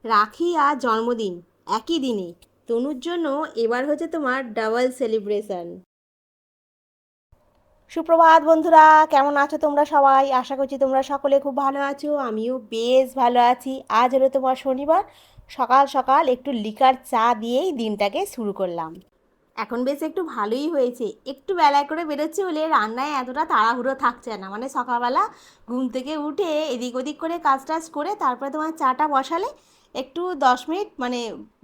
রাখি আর জন্মদিন একই দিনে। তনুর জন্য এবার হচ্ছে তোমার ডাবল সেলিব্রেশন। সুপ্রভাত বন্ধুরা, কেমন আছো তোমরা সবাই? আশা করছি তোমরা সকলে খুব ভালো আছো, আমিও বেশ ভালো আছি। আজ হলো তোমার শনিবার, সকাল সকাল একটু লিকার চা দিয়েই দিনটাকে শুরু করলাম। এখন বেশ একটু ভালোই হয়েছে, একটু বেলায় করে বেরোচ্ছে বলে রান্নায় এতটা তাড়াহুড়ো থাকছে না। মানে সকালবেলা ঘুম থেকে উঠে এদিক ওদিক করে কাজ টাজ করে তারপরে তোমার চাটা বসালে একটু 10 মিনিট মানে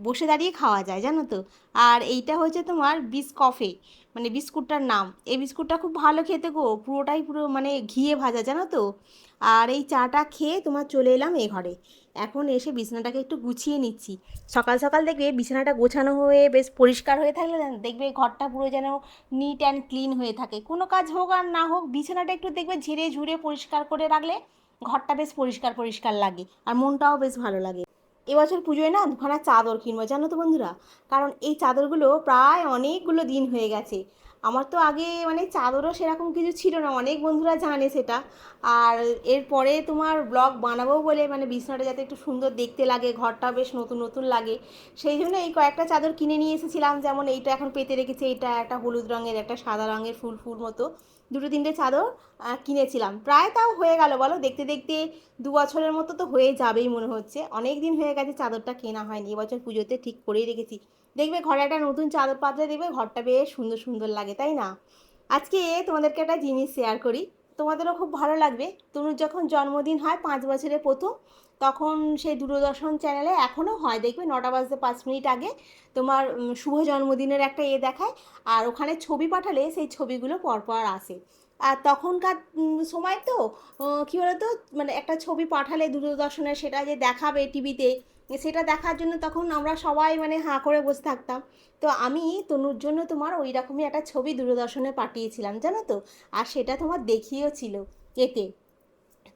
বসে দাঁড়িয়ে খাওয়া যায়, জানো তো। আর এইটা হচ্ছে তোমার বিস্কফে, মানে বিস্কুটটার নাম। এই বিস্কুটটা খুব ভালো খেতে গো, পুরোটাই পুরো মানে ঘিয়ে ভাজা, জানো তো। আর এই চাটা খেয়ে তোমার চলে এলাম এ ঘরে। এখন এসে বিছানাটাকে একটু গুছিয়ে নিচ্ছি। সকাল সকাল দেখবে বিছানাটা গোছানো হয়ে বেশ পরিষ্কার হয়ে থাকলে দেখবে ঘরটা পুরো যেন নিট অ্যান্ড ক্লিন হয়ে থাকে। কোনো কাজ হোক আর না হোক বিছানাটা একটু দেখবে ঝেড়ে ঝুড়ে পরিষ্কার করে রাখলে ঘরটা বেশ পরিষ্কার পরিষ্কার লাগে আর মনটাও বেশ ভালো লাগে। এবছর পুজোয় না দুখানা চাদর কিনবো, জানো তো বন্ধুরা। কারণ এই চাদরগুলো প্রায় অনেকগুলো দিন হয়ে গেছে। আমার তো আগে মানে চাদরও সেরকম কিছু ছিল না, অনেক বন্ধুরা জানে সেটা। আর এরপরে তোমার ব্লগ বানাবো বলে মানে বিছানাটা যাতে একটু সুন্দর দেখতে লাগে, ঘরটা বেশ নতুন নতুন লাগে, সেই জন্য এই কয়েকটা চাদর কিনে নিয়ে এসেছিলাম। যেমন এইটা এখন পেতে রেখেছি, এইটা একটা হলুদ রঙের, একটা সাদা রঙের ফুল ফুল মতো, দুটো তিনটে চাদর কিনেছিলাম। প্রায় তাও হয়ে গেল বলো, দেখতে দেখতে 2 বছরের মতো তো হয়ে যাবেই মনে হচ্ছে। অনেক দিন হয়ে গেছে চাদরটা কেনা হয়নি, এবছর পুজোতে ঠিক করেই রেখেছি। দেখবে ঘরে একটা নতুন চাদর পাতলে দেখবে ঘরটা বেশ সুন্দর সুন্দর লাগে, তাই না? আজকে তোমাদেরকে একটা জিনিস শেয়ার করি, তোমাদেরও খুব ভালো লাগবে। তনুর যখন জন্মদিন হয় 5 বছরের প্রথম, তখন সেই দূরদর্শন চ্যানেলে এখনও হয়, দেখবে 9টা বাজতে 5 মিনিট আগে তোমার শুভ জন্মদিনের একটা দেখায়। আর ওখানে ছবি পাঠালে সেই ছবিগুলো পরপর আসে। আর তখনকার সময় তো কী বলতো, মানে একটা ছবি পাঠালে দূরদর্শনে সেটা যে দেখাবে টিভিতে, সেটা দেখার জন্য তখন আমরা সবাই মানে হাঁ করে বসে থাকতাম। তো আমি তনুর জন্য তোমার ওই রকমই একটা ছবি দূরদর্শনে পাঠিয়েছিলাম, জানো তো। আর সেটা তোমার দেখিয়েছিল এতে,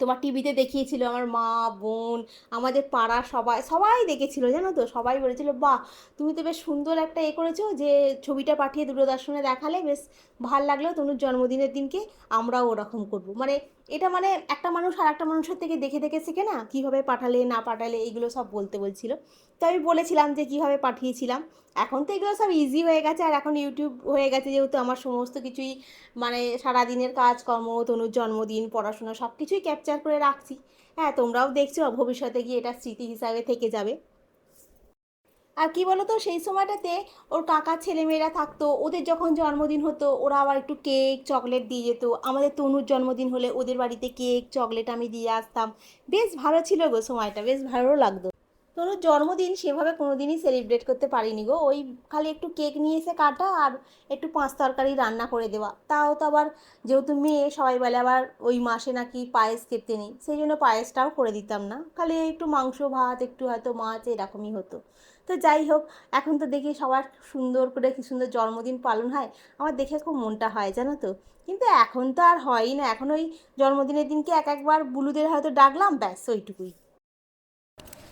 তোমার টিভিতে দেখিয়েছিল। আমার মা, বোন, আমাদের পাড়া সবাই সবাই দেখেছিল, জানো তো। সবাই বলেছিল, বাহ, তুমি তো বেশ সুন্দর একটা করেছো যে ছবিটা পাঠিয়ে দূরদর্শনে দেখালে, বেশ ভাল লাগলো তনুর জন্মদিনের দিনকে। আমরাও ওরকম করবো। মানে এটা মানে একটা মানুষ আর একটা মানুষের থেকে দেখে দেখে শেখে না, কীভাবে পাঠালে না পাঠালে এইগুলো সব বলতে বলছিল। তো আমি বলেছিলাম যে কীভাবে পাঠিয়েছিলাম। এখন তো এগুলো সব ইজি হয়ে গেছে, আর এখন ইউটিউব হয়ে গেছে যেহেতু, আমার সমস্ত কিছুই মানে সারাদিনের কাজকর্ম, তনুর জন্মদিন, পড়াশোনা সব কিছুই ক্যাপচার করে রাখছি। হ্যাঁ, তোমরাও দেখছো, ভবিষ্যতে গিয়ে এটা স্মৃতি হিসাবে থেকে যাবে। আর কি বলো তো, সেই সময়টাতে ওর কাকার ছেলেমেয়েরা থাকতো, ওদের যখন জন্মদিন হতো ওরা আবার একটু কেক চকলেট দিয়ে যেত। আমাদের তনুর জন্মদিন হলে ওদের বাড়িতে কেক চকলেট আমি দিয়ে আসতাম। বেশ ভালো ছিল গো সময়টা, বেশ ভালো লাগতো। তনুর জন্মদিন সেভাবে কোনো দিনই সেলিব্রেট করতে পারিনি গো, ওই খালি একটু কেক নিয়ে এসে কাটা আর একটু পাঁচ তরকারি রান্না করে দেওয়া। তাও তো আবার যেহেতু মেয়ে, সবাই বলে আবার ওই মাসে নাকি পায়েস খেতে নেই, সেই জন্য পায়েসটাও করে দিতাম না, খালি একটু মাংস ভাত একটু হয়তো মাছ এরকমই হতো। তো যাই হোক, এখন তো দেখি সবার সুন্দর করে কি সুন্দর জন্মদিন পালন হয়, আমার দেখে খুব মনটা হয়, জানো তো। কিন্তু এখন তো আর হয়ই না, এখন ওই জন্মদিনের দিনকে এক একবার বুলুদের হয়তো ডাকলাম, ব্যাস ওইটুকুই।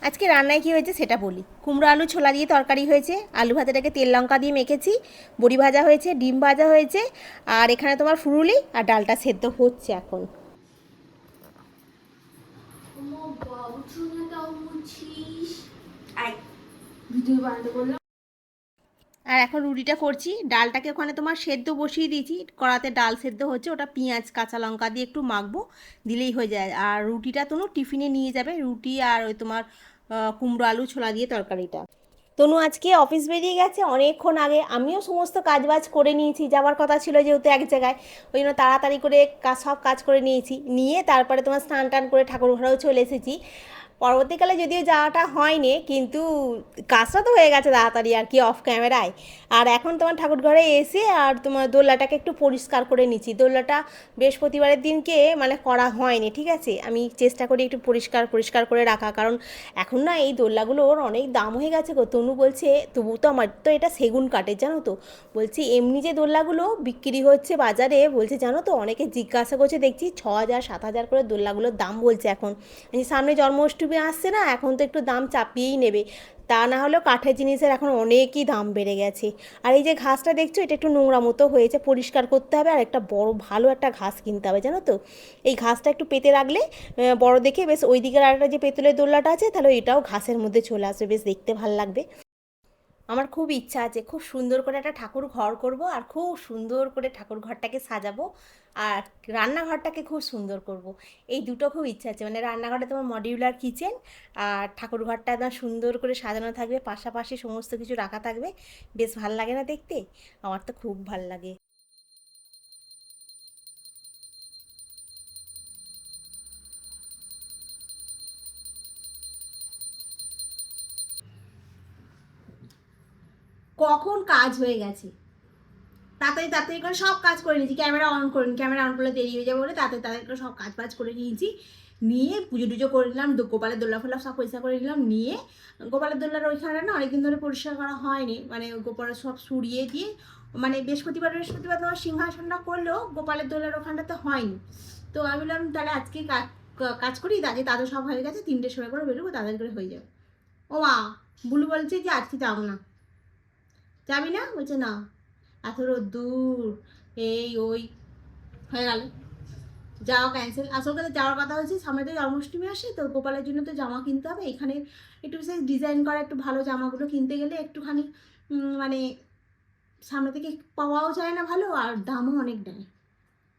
আজকে রান্নায় কী হয়েছে সেটা বলি। কুমড়ো আলু ছোলা দিয়ে তরকারি হয়েছে, আলু ভাতেটাকে তেল লঙ্কা দিয়ে মেখেছি, বড়ি ভাজা হয়েছে, ডিম ভাজা হয়েছে, আর এখানে তোমার ফুরুলি আর ডালটা সেদ্ধ হচ্ছে এখন। আর এখন রুটিটা করছি, ডালটাকে ওখানে তোমার সেদ্ধ বসিয়ে দিয়েছি, কড়াতে ডাল সেদ্ধ হচ্ছে, ওটা পেঁয়াজ কাঁচা লঙ্কা দিয়ে একটু মাখবো, দিলেই হয়ে যায়। আর রুটিটা তনু টিফিনে নিয়ে যাবে, রুটি আর ওই তোমার কুমড়ো আলু ছোলা দিয়ে তরকারিটা। তনু আজকে অফিস বেরিয়ে গেছে অনেকক্ষণ আগে, আমিও সমস্ত কাজবাজ করে নিয়েছি, যাওয়ার কথা ছিল যেহেতু এক জায়গায়, ওই জন্য তাড়াতাড়ি করে সব কাজ করে নিয়েছি, নিয়ে তারপরে তোমার স্নান টান করে ঠাকুর ঘরেও চলে এসেছি। পরবর্তীকালে যদিও যাওয়াটা হয়নি, কিন্তু কাজটা তো হয়ে গেছে তাড়াতাড়ি আর কি, অফ ক্যামেরায়। আর এখন তোমার ঠাকুর ঘরে এসে আর তোমার দোলনাটাকে একটু পরিষ্কার করে নিচ্ছি। দোলনাটা বৃহস্পতিবারের দিনকে মানে করা হয়নি, ঠিক আছে। আমি চেষ্টা করি একটু পরিষ্কার পরিষ্কার করে রাখা, কারণ এখন না এই দোলনাগুলোর অনেক দাম হয়ে গেছে গো। তনু বলছে, তবু তো আমার তো এটা সেগুন কাঠের, জানো তো। বলছি এমনি যে দোলনাগুলো বিক্রি হচ্ছে বাজারে, বলছে জানো তো, অনেকে জিজ্ঞাসা করছে, দেখছি 6,000 7,000 করে দোলনাগুলোর দাম বলছে এখন। সামনে জন্মাষ্টমী আসছে না, এখন তো একটু দাম চাপিয়েই নেবে। তা না হলেও কাঠের জিনিসের এখন অনেকই দাম বেড়ে গেছে। আর এই যে ঘাসটা দেখছো, এটা একটু নোংরা মতো হয়েছে, পরিষ্কার করতে হবে, আর একটা বড় ভালো একটা ঘাস কিনতে হবে জানো তো। এই ঘাসটা একটু পেতে রাখলে বড় দেখে বেশ ওই দিকের আরেকটা যে পেতলের দোলনাটা আছে, তাহলে এটাও ঘাসের মধ্যে চলে আসবে, বেশ দেখতে ভাল লাগবে। আমার খুব ইচ্ছা আছে খুব সুন্দর করে একটা ঠাকুর ঘর করব, আর খুব সুন্দর করে ঠাকুর ঘরটাকে সাজাবো, আর রান্নাঘরটাকে খুব সুন্দর করব। এই দুটো খুব ইচ্ছা আছে, মানে রান্নাঘরটা তোমার মডিউলার কিচেন, আর ঠাকুর ঘরটা একদম সুন্দর করে সাজানো থাকবে, পাশাপাশি সমস্ত কিছু রাখা থাকবে। বেশ ভাল লাগে না দেখতে? আমার তো খুব ভাল লাগে। কখন কাজ হয়ে গেছে, তাড়াতাড়ি তাড়াতাড়ি করে সব কাজ করে নিয়েছি, ক্যামেরা অন করে ক্যামেরা অন করলে দেরি হয়ে যাবে বলে তাড়াতাড়ি তাড়াতাড়ি করে সব কাজ বাজ করে নিয়েছি। নিয়ে পুজো টুজো করে নিলাম, গোপালের দোল্লা ফোল্লা সব পরিষ্কার করে নিলাম, নিয়ে গোপালের দোল্লার ওইখানে না অনেকদিন ধরে পরিষ্কার করা হয়নি, মানে গোপালের সব সরিয়ে দিয়ে, মানে বৃহস্পতিবার বৃহস্পতিবার তোমার সিংহাসনটা করলেও গোপালের দোল্লার ওখানটাতে হয়নি। তো আমি বললাম তাহলে আজকে কাজ করি, আজকে তাদের সব হয়ে গেছে, 3টের সময় করে বেরোবো, তাদের করে হয়ে যাবে। ও মা, বুলু বলছে যে আজকে যাবো না। যাবি না? বলছে না, এত দূর, এই ওই হয়ে গেল, যাওয়া ক্যান্সেল। আসল কথা যাওয়ার কথা হচ্ছে সামনে তো জন্মাষ্টমী আসে, তো গোপালের জন্য তো জামা কিনতে হবে, এখানে একটু বিশেষ ডিজাইন করা একটু ভালো জামাগুলো কিনতে গেলে একটুখানি মানে সামনে থেকে পাওয়াও যায় না ভালো, আর দামও অনেক নেয়।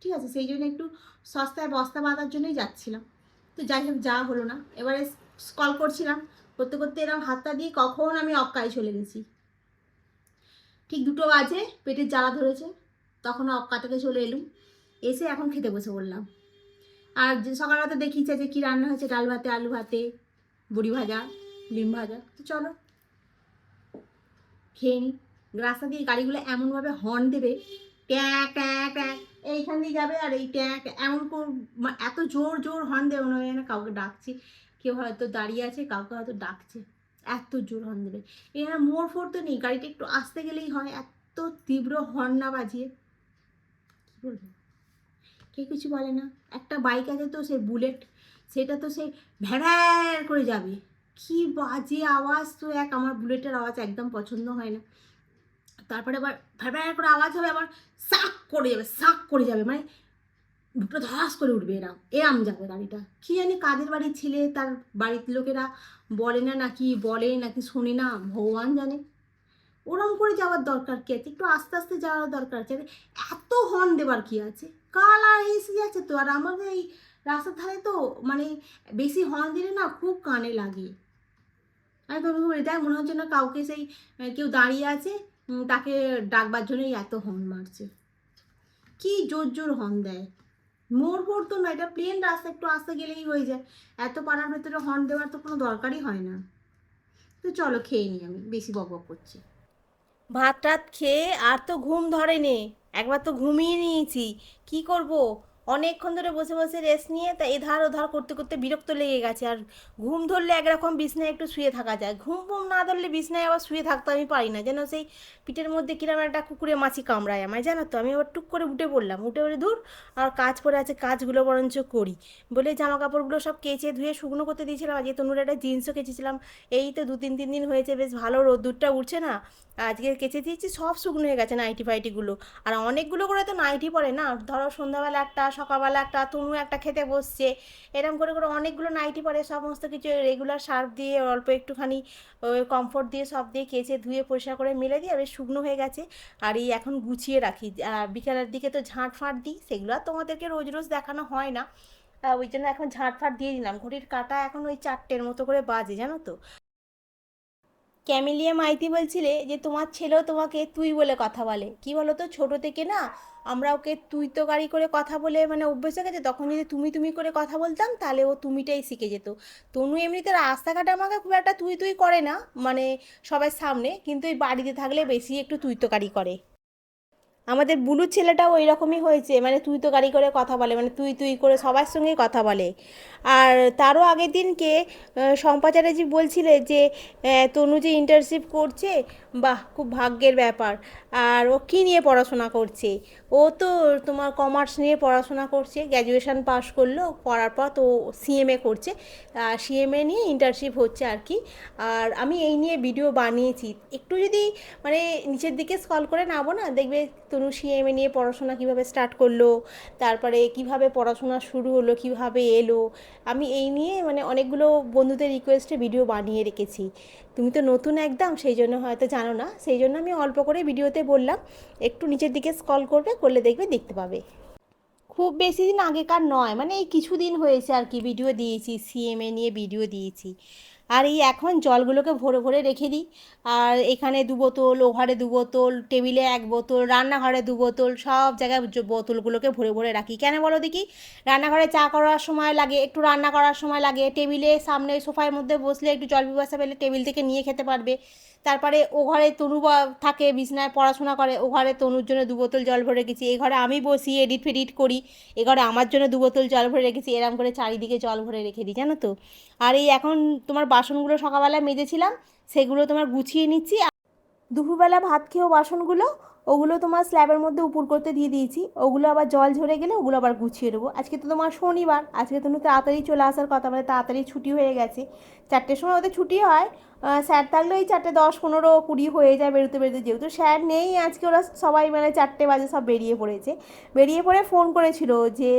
ঠিক আছে, সেই জন্য একটু সস্তায় বস্তা বাঁধার জন্যই যাচ্ছিলাম। তো যাই হোক, যা হলো না। এবারে কল করছিলাম, করতে করতে এরকম হাতটা দিয়ে কখন আমি অক্কায় চলে গেছি। ঠিক 2টো বাজে, পেটের জ্বালা ধরেছে, তখন অক্কা থেকে চলে এলুম, এসে এখন খেতে বসে পড়লাম। আর যে সকালবেলা দেখিয়েছে যে কী রান্না হয়েছে, ডাল ভাতে, আলু ভাতে, বড়ি ভাজা, ডিম ভাজা। তো চলো খেয়ে নিই। রাস্তা দিয়ে গাড়িগুলো এমনভাবে হর্ন দেবে, ট্যাঁ ট্যাঁ ট্যাঁ, এইখান দিয়ে যাবে আর এই ট্যাঁ ট্যাঁ এমন এত জোর জোর হর্ন দেবে, মনে হয় না কাউকে ডাকছে, কেউ হয়তো দাঁড়িয়ে আছে, কাউকে হয়তো ডাকছে, এত জোর হর্ন দেবে। এখানে মোড় ফোড় তো নেই, গাড়িটা একটু আসতে গেলেই হয়, এত তীব্র হর্ন না বাজিয়ে কী বলবো, কে কিছু বলে না। একটা বাইক আছে তো, সে বুলেট, সেটা তো সে ভ্যাড় করে যাবে, কি বাজে আওয়াজ তো এক, আমার বুলেটের আওয়াজ একদম পছন্দ হয় না। তারপরে আবার ভ্যাড় করে আওয়াজ হবে, আবার সাক করে যাবে, সাক করে যাবে, মানে দুটো ধরাস করে উঠবে, এরাম এরাম যাবে গাড়িটা। কি জানি কাদের বাড়ির ছেলে, তার বাড়ির লোকেরা বলে না নাকি, বলে নাকি শোনে না, ভগবান জানে। ওরম করে যাওয়ার দরকার কি আছে, একটু আস্তে আস্তে যাওয়ার দরকার আছে, এত হর্ন দেবার কি আছে, কালা এসে যাচ্ছে তো। আর আমাদের এই রাস্তার ধারে তো মানে বেশি হর্ন দিলে না খুব কানে লাগে। আমি তো দেখ মনে হচ্ছে না কাউকে সেই কেউ দাঁড়িয়ে আছে, তাকে ডাকবার জন্যই এত হর্ন মারছে, কি জোর জোর হর্ন দেয়। মোড় ফোড় তো না, এটা প্লেন রাস্তা, একটু আস্তে গেলেই হয়ে যায়, এত পাড়ার ভেতরে হর্ন দেওয়ার তো কোনো দরকারই হয় না। তো চলো খেয়ে নিই, আমি বেশি বক বক করছি। ভাত টাত খেয়ে আর তো ঘুম ধরেনি, একবার তো ঘুমিয়ে নিয়েছি। কি করব, অনেকক্ষণ ধরে বসে বসে রেস্ট নিয়ে তা এধার ওধার করতে করতে বিরক্ত লেগে গেছে। আর ঘুম ধরলে একরকম বিছনায় একটু শুয়ে থাকা যায়, ঘুম ঘুম না ধরলে বিছনায় আবার শুয়ে থাকতে আমি পারি না, যেন সেই পিঠের মধ্যে কিরম একটা কুকুরে মাছি কামড়ায় আমায়, জানো তো। আমি আবার টুক করে উঠে পড়লাম, উঠে পড়ে দূর, আর কাজ পড়ে আছে, কাজগুলো বরঞ্চ করি বলে জামা কাপড়গুলো সব কেচে ধুয়ে শুকনো করতে দিয়েছিলাম। আজকে তনুর একটা জিন্সও কেচেছিলাম, এই তো 2-3 দিন হয়েছে, বেশ ভালো রোদ্দুরটা উঠছে না, আজকে কেচে দিয়েছি, সব শুকনো হয়ে গেছে নাইটি ফাইটিগুলো। আর অনেকগুলো করে তো নাইটি পরে না, ধরো সন্ধ্যাবেলা একটা, সকালবেলা একটা, তনু একটা খেতে বসছে, এরকম করে করে অনেকগুলো নাইটি পরে, সমস্ত কিছু রেগুলার সার্ফ দিয়ে অল্প একটুখানি কমফোর্ট দিয়ে সব দিয়ে কেচে ধুয়ে পরিষ্কার করে মেলে দিয়ে বেশ শুকনো হয়ে গেছে। আর এই এখন গুছিয়ে রাখি, বিকেলের দিকে তো ঝাঁট ফাঁট দিই, সেগুলো আর তোমাদেরকে রোজ রোজ দেখানো হয় না, ওই জন্য এখন ঝাঁট ফাঁট দিয়ে দিলাম। ঘড়ির কাঁটা এখন ওই 4টের মতো করে বাজে, জানো তো। ক্যামেলিয়া মাইতি বলছিলে যে তোমার ছেলেও তোমাকে তুই বলে কথা বলে, কি বলো তো, ছোট থেকে না আমরা ওকে তুই তো গাড়ি করে কথা বলে মানে অভ্যেস হয়ে গেছে, তখন যদি তুমি তুমি করে কথা বলতাম তাহলে ও তুমিটাই শিখে যেত। তনু এমনিতে রাস্তাঘাটে আমাকে খুব একটা তুই তুই করে না, মানে সবার সামনে, কিন্তু এই বাড়িতে থাকলে বেশি একটু তুই তো গাড়ি করে। আমাদের বুলুর ছেলেটাও ওই রকমই হয়েছে, মানে তুই তো গাড়ি করে কথা বলে, মানে তুই তুই করে সবার সঙ্গেই কথা বলে। আর তারও আগের দিনকে শম্পা চ্যাটার্জি বলছিলে যে তনু যে ইন্টার্নশিপ করছে, বাহ খুব ভাগ্যের ব্যাপার। আর ও কী নিয়ে পড়াশোনা করছে? ও তো তোমার কমার্স নিয়ে পড়াশোনা করছে, গ্র্যাজুয়েশন পাশ করলো, করার পর তো সিএমএ করছে, সিএমএ নিয়ে ইন্টার্নশিপ হচ্ছে আর কি। আর আমি এই নিয়ে ভিডিও বানিয়েছি, একটু যদি মানে নিচের দিকে স্ক্রল করে নামো না, দেখবে তনু সিএমএ নিয়ে পড়াশোনা কীভাবে স্টার্ট করলো, তারপরে কিভাবে পড়াশোনা শুরু হলো, কিভাবে এলো। আমি এই নিয়ে মানে অনেকগুলো বন্ধুদের রিকোয়েস্টে ভিডিও বানিয়ে রেখেছি। তুমি তো নতুন একদম, সেই জন্য হয়তো জানো না, সেই জন্য আমি অল্প করে ভিডিওতে বললাম। একটু নিচের দিকে স্ক্রল করবে, করলে দেখবে দেখতে পাবে। খুব বেশি দিন আগেকার নয়, মানে এই কিছুদিন হয়েছে আর কি ভিডিও দিয়েছি, সিএমএ নিয়ে ভিডিও দিয়েছি। আর এই এখন জলগুলোকে ভরে ভরে রেখে দিই। আর এখানে 2 বোতল, ও ঘরে 2 বোতল, টেবিলে 1 বোতল, রান্নাঘরে 2 বোতল, সব জায়গায় বোতলগুলোকে ভরে ভরে রাখি। কেন বলো দেখি? রান্নাঘরে চা করার সময় লাগে, একটু রান্না করার সময় লাগে, টেবিলে সামনে সোফার মধ্যে বসলে একটু জল পিপাসা পেলে টেবিল থেকে নিয়ে খেতে পারবে। তারপরে ও ঘরে তনু থাকে, বিছনায় পড়াশোনা করে, ও ঘরে তনুর জন্য 2 বোতল জল ভরে রেখেছি। এই ঘরে আমি বসি এডিট ফেডিট করি, এ ঘরে আমার জন্য 2 বোতল জল ভরে রেখেছি। এরম করে চারিদিকে জল ভরে রেখে দিই, জানো তো। আর এই এখন তোমার বাসনগুলো সকালবেলা মেজেছিলাম, সেগুলো তোমার গুছিয়ে নিচ্ছি। দুপুরবেলা ভাত খেয়েও বাসনগুলো, ওগুলো তোমার স্ল্যাবের মধ্যে উপুর করতে দিয়ে দিয়েছি, ওগুলো আবার জল ঝরে গেলে ওগুলো আবার গুছিয়ে দেবো। আজকে তো তোমার শনিবার, আজকে তুমি তাড়াতাড়ি চলে আসার কথা, মানে তাড়াতাড়ি ছুটি হয়ে গেছে। 4টের সময় ওদের ছুটি হয়। স্যার থাকলে ওই 4:10, 15, 20 হয়ে যায় বেরোতে বেরোতে, যেহেতু স্যার নেই আজকে, ওরা সবাই মানে 4টে বাজে সব বেরিয়ে পড়েছে। বেরিয়ে পড়ে ফোন করেছিল যে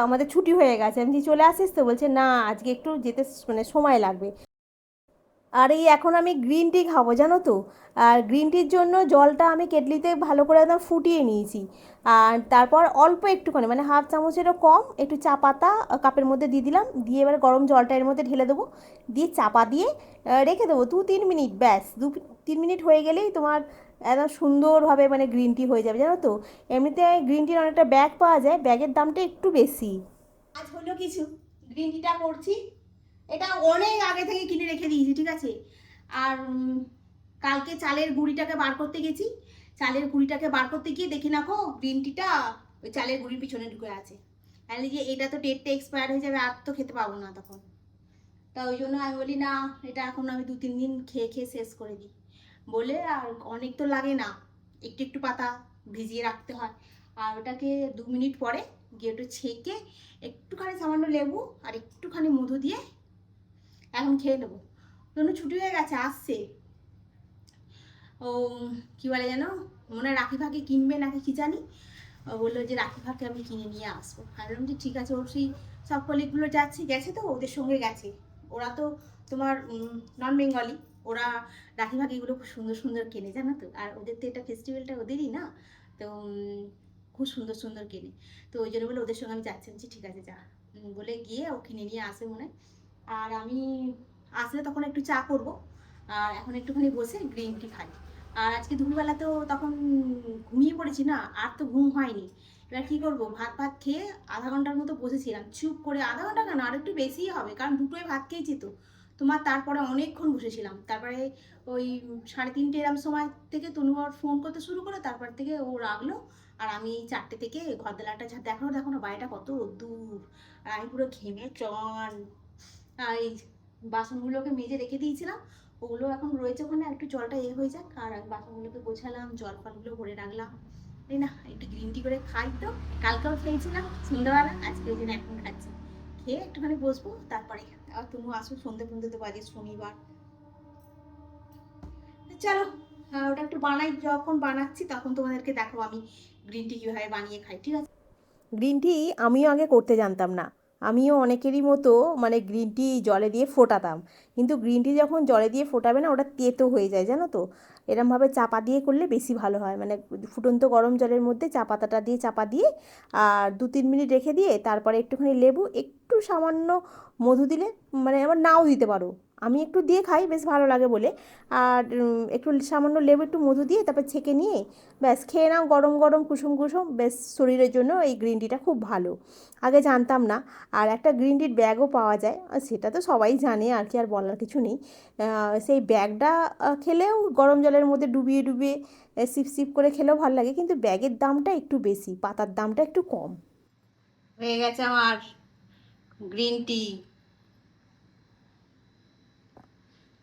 আমাদের ছুটি হয়ে গেছে। আমি যে চলে আসিস তো, বলছে না আজকে একটু যেতে মানে সময় লাগবে। আর এই এখন আমি গ্রিন টি খাবো, জানো তো। আর গ্রিন টির জন্য জলটা আমি কেটলিতে ভালো করে একদম ফুটিয়ে নিয়েছি। আর তারপর অল্প একটুখানি মানে হাফ চামচেরও কম একটু চা পাতা কাপের মধ্যে দিয়ে দিলাম, দিয়ে এবার গরম জলটা এর মধ্যে ঢেলে দেবো, দিয়ে চাপা দিয়ে রেখে দেবো 2-3 মিনিট, ব্যাস 2-3 মিনিট হয়ে গেলেই তোমার একদম সুন্দরভাবে মানে গ্রিন টি হয়ে যাবে, জানো তো। এমনিতে গ্রিন টির অনেকটা ব্যাগ পাওয়া যায়, ব্যাগের দামটা একটু বেশি। আজ হলো কিছু, গ্রিন টিটা করছি। এটা অনেক আগে থেকে কিনে রেখে দিয়েছি, ঠিক আছে। আর কালকে চালের গুঁড়িটাকে বার করতে গেছি, চালের গুঁড়িটাকে বার করতে গিয়ে দেখি না গো গ্রিন টিটা ওই চালের গুঁড়ির পিছনে ঢুকে আছে। তাহলে যে এটা তো ডেটটা এক্সপায়ার হয়ে যাবে, আর তো খেতে পাবো না তখন। তা ওই জন্য আমি বলি না, এটা এখন আমি 2-3 দিন খেয়ে খেয়ে শেষ করে দিই বলে। আর অনেক তো লাগে না, একটু একটু পাতা ভিজিয়ে রাখতে হয়। আর ওটাকে 2 মিনিট পরে গিয়ে একটু ছেঁকে একটুখানি সামান্য লেবু আর একটুখানি মধু দিয়ে এখন খেয়ে নেবো। জন্য ছুটি হয়ে গেছে, আসছে। ও কি বলে যেন, মনে হয় রাখি ফাঁকি কিনবে নাকি কি জানি। ও বললো যে রাখি ফাঁকি আমি কিনে নিয়ে আসবো। আর বললাম যে ঠিক আছে, ওর সেই সব কলিগগুলো গেছে তো ওদের সঙ্গে গেছে। ওরা তো তোমার নন বেঙ্গলি, ওরা রাখি ফাঁকিগুলো খুব সুন্দর সুন্দর কেনে, জানো তো। আর ওদের তো এটা ফেস্টিভ্যালটা ওদেরই না, তো খুব সুন্দর সুন্দর কেনে। তো ওই জন্য বলে ওদের সঙ্গে আমি যাচ্ছি, বলছি ঠিক আছে যা, বলে গিয়ে ও কিনে নিয়ে আসে মনে হয়। আর আমি আসলে তখন একটু চা করবো, আর এখন একটুখানি বসে গ্রিন টি খাই। আর আজকে দুপুরবেলা তো তখন ঘুমিয়ে পড়েছি না, আর তো ঘুম হয়নি। এবার কী করবো, ভাত ভাত খেয়ে আধা ঘন্টার মতো বসেছিলাম চুপ করে, আধা ঘন্টা কেন আর একটু বেশিই হবে, কারণ দুটোই ভাত খেয়েছি তো তোমার। তারপরে অনেকক্ষণ বসেছিলাম, তারপরে ওই 3:30 এরম সময় থেকে তনু আর ফোন করতে শুরু করে, তারপর থেকে ও রাখলো। আর আমি 4টে থেকে ঘর দেলাটা দেখো দেখো না বাড়িটা কত দূর, আর আমি পুরো ঘেমে চন। আর এই বাসনগুলোকে মেজে রেখে দিয়েছিলাম, ওগুলো এখন রয়েছে ওখানে, একটু জলটা হয়ে যাক। আর আমি বাসনগুলোকে গোছালাম, জল ফলগুলো ভরে রাখলাম। এই না একটু গ্রিন টি করে খাই তো, কালকেও খেয়েছিলাম সন্ধ্যাবেলা, আজকে ওই জন্য এখন খাচ্ছি। খেয়ে একটুখানি বসবো, তারপরে আর তুমি আসো, সন্ধ্যে ফন্ধে তো বাজে শনিবার। চলো ওটা একটু বানাই, যখন বানাচ্ছি তখন তোমাদেরকে দেখো আমি গ্রিন টি কীভাবে বানিয়ে খাই, ঠিক আছে। গ্রিন টি আমিও আগে করতে জানতাম না, আমিও অনেকেরই মতো মানে গ্রিন টি জলে দিয়ে ফোটাতাম। কিন্তু গ্রিন টি যখন জলে দিয়ে ফোটাবে না, ওটা তেতো হয়ে যায়, জানো তো। এরমভাবে চাপা দিয়ে করলে বেশি ভালো হয়, মানে ফুটন্ত গরম জলের মধ্যে চা পাতাটা দিয়ে চাপা দিয়ে আর 2-3 মিনিট রেখে দিয়ে তারপরে একটুখানি লেবু, একটু সামান্য মধু দিলে, মানে আবার নাও দিতে পারো, আমি একটু দিয়ে খাই, বেশ ভালো লাগে বলে। আর একটু সামান্য লেবু একটু মধু দিয়ে তারপর ছেঁকে নিয়ে ব্যাস খেয়ে নাও, গরম গরম কুসুম কুসুম, বেশ শরীরের জন্য এই গ্রিন টিটা খুব ভালো। আগে জানতাম না। আর একটা গ্রিন টির ব্যাগও পাওয়া যায়, আর সেটা তো সবাই জানে, আর কি আর বলার কিছু নেই। সেই ব্যাগটা খেলেও গরম জলের মধ্যে ডুবিয়ে ডুবিয়ে সিপ সিপ করে খেলেও ভালো লাগে, কিন্তু ব্যাগের দামটা একটু বেশি, পাতার দামটা একটু কম। হয়ে গেছে আমার গ্রিন টি।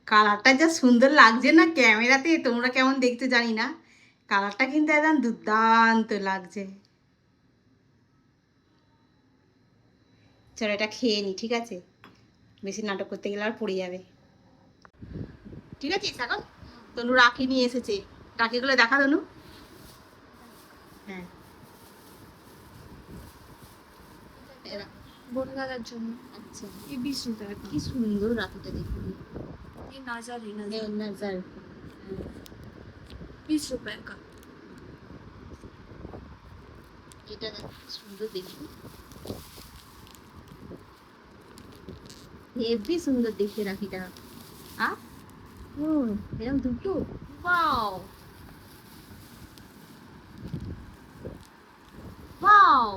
কালারটা যা সুন্দর লাগছে না ক্যামেরাতে, তোমরা কেমন দেখতে জানি না, কালারটা কিন্তু একদম দুর্দান্ত লাগছে। চলো এটা খেয়ে নি, ঠিক আছে? বেশি নাটক করতে গেলে আর পড়ে যাবে। ঠিক আছে এখন তনু রাখি নিয়ে এসেছে, রাখিগুলো দেখা তনু। হ্যাঁ, বনগাঁর জন্য। আচ্ছা, ये 20 रुपए का। কি সুন্দর রাখিটা দেখুন। ये नाजर है, नजर। নজর। 20 रुपए का। এটা দেখো কি সুন্দর দেখি, হেভি সুন্দর দেখতে রাখিটা। আ এরকম দুটো, ওয়াও ওয়াও।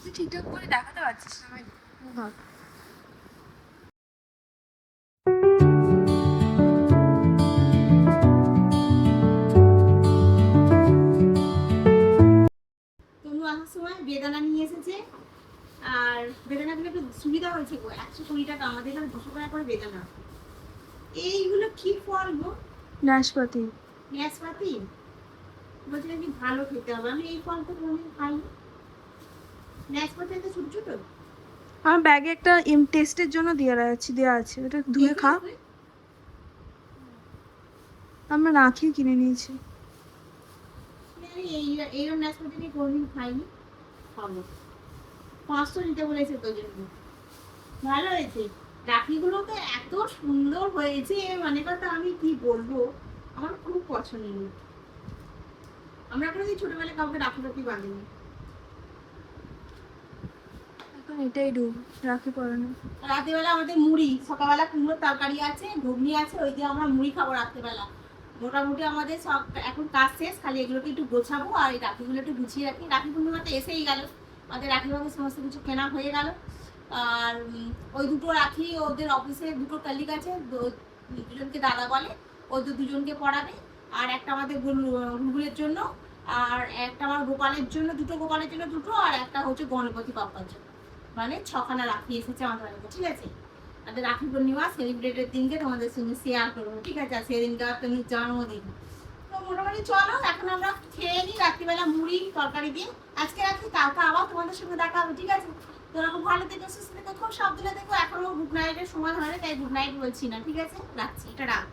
তুই ঠিকঠাক করে দেখাতে পারছিস না আমায়? ভাব। তনু আসার সময় বেদানা নিয়ে এসেছে, আর বেদানাগুলো একটু সুবিধা হয়েছে গো, 120 টাকা, আমাদের এখানে 200 টাকা করে বেদানা। এইগুলো কি ফল গো? নাশপাতি। নাশপাতি। বলছে নাকি ভালো খেতে হবে, আমি এই ফল তো কোনোদিন খাইনি। নাশপাতি তো ছোট ছোট। আমার ব্যাগে একটা টেস্টের জন্য দেওয়া আছে, ওটা ধুয়ে খা। আমরা না খেয়ে কিনে নিয়েছি। আমি এইরকম নাশপাতি আমি কোনোদিন খাইনি, খাবো। 500 নিতে বলেছে তোর জন্য। ভালো হয়েছে, রাখিগুলো তো এত সুন্দর হয়েছে, মানে কথা আমি কি বলবো, আমার খুব পছন্দ। আমরা কোনোদিন ছোটবেলায় কাউকে রাখি রাখি বাঁধিনি। এখন এটাই ডুব, রাখি পরানো। রাত্রিবেলা আমাদের মুড়ি, সকালবেলা কুমড়োর তরকারি আছে, ঘুগনি আছে, ওই দিয়ে আমরা মুড়ি খাবো রাত্রিবেলা। মোটামুটি আমাদের সব এখন কাজ শেষ, খালি এগুলোকে একটু গোছাবো আর এই রাখিগুলো একটু গুছিয়ে রাখি। রাখি পূর্ণিমা তো এসেই গেল, আমাদের রাখি ভাবে সমস্ত কিছু কেনা হয়ে গেল। আর ওই দুটো রাখি ওদের অফিসে দুটো কলিগ আছে, দুজনকে দাদা বলে, ওদের দুজনকে পড়াবে। আর একটা আমাদের গুলগুলের জন্য, আর একটা আমার গোপালের জন্য, দুটো গোপালের জন্য দুটো, আর একটা হচ্ছে গণপতি বাপ্পার জন্য। মানে 6খানা রাখি এসেছে আমাদের বাড়িতে, ঠিক আছে? আর রাখি পূর্ণিমা সেলিব্রেটের দিনকে তোমাদের সঙ্গে শেয়ার করবো, ঠিক আছে? আর সেদিনটা তুমি জন্মদিন। তো মোটামুটি চলো এখন আমরা খেয়ে নিই রাত্রিবেলা মুড়ি তরকারি দিয়ে। আজকে রাখি, কালকে আবার তোমাদের সঙ্গে দেখা হবে, ঠিক আছে? তোরা খুব ভালো থেকো, সুস্থ থেকো, খুব সাবধানে থেকো। এখনো গুড নাইটের সময় হয় না, তাই গুড নাইট বলছি না, ঠিক আছে? রাখছি, এটা রাখ।